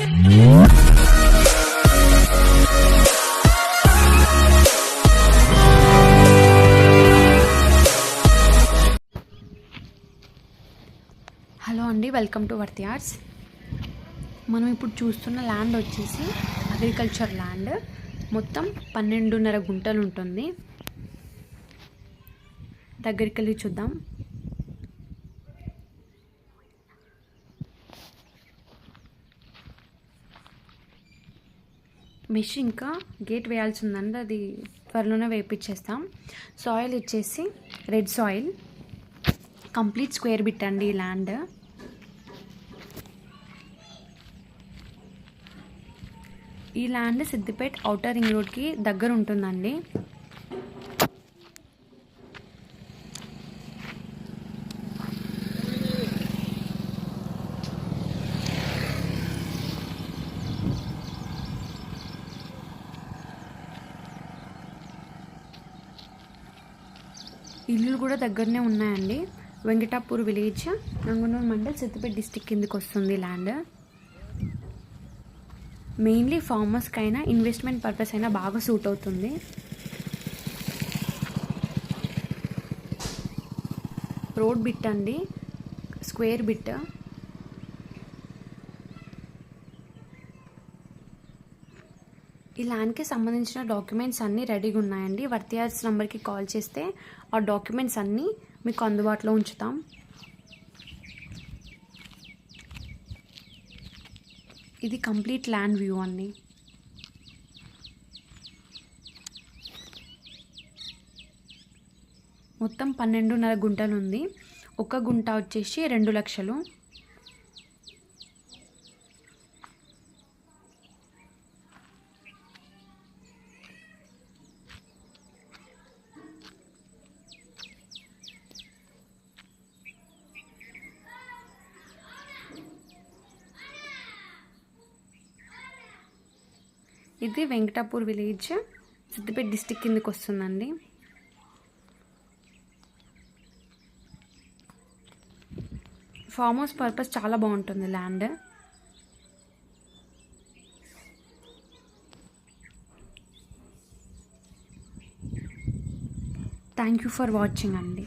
Hello అండి, welcome to వర్తి arts. మనం ఇప్పుడు చూస్తున్న ల్యాండ్ వచ్చేసి అగ్రికల్చర్ ల్యాండ్. మొత్తం 12.5 గుంటలు ఉంటుంది. దగ్గరికి వెళ్ళి చూద్దాం. మెష్ ఇంకా గేట్ వేయాల్సి ఉందండి, అది త్వరలోనే వేయించేస్తాం. సాయిల్ వచ్చేసి red soil, complete square bit అండి ఈ ల్యాండ్. ఈ ల్యాండ్ సిద్దిపేట ఔటర్ రింగ్ రోడ్కి దగ్గర ఉంటుందండి. ఇల్లులు కూడా దగ్గరనే ఉన్నాయండి. వెంకటాపూర్ విలేజ్, నంగనూరు మండల్, సిద్దిపేట డిస్టిక్ కిందకి వస్తుంది ల్యాండ్. మెయిన్లీ ఫార్మర్స్కి అయినా ఇన్వెస్ట్మెంట్ పర్పస్ అయినా బాగా సూట్ అవుతుంది. రోడ్ బిట్ అండి, స్క్వేర్ బిట్. ఈ ల్యాండ్కి సంబంధించిన డాక్యుమెంట్స్ అన్నీ రెడీగా ఉన్నాయండి. వర్తి ఆర్ట్స్ నెంబర్కి కాల్ చేస్తే ఆ డాక్యుమెంట్స్ అన్నీ మీకు అందుబాటులో ఉంచుతాం. ఇది కంప్లీట్ ల్యాండ్ వ్యూ అండి. మొత్తం 12.5 గుంటలు ఉంది. ఒక గుంట వచ్చేసి 2 లక్షలు. ఇది వెంకటాపూర్ విలేజ్, సిద్దిపేట డిస్టిక్ కిందకి వస్తుందండి. ఫామ్ హౌస్ పర్పస్ చాలా బాగుంటుంది land. Thank you for watching అండి.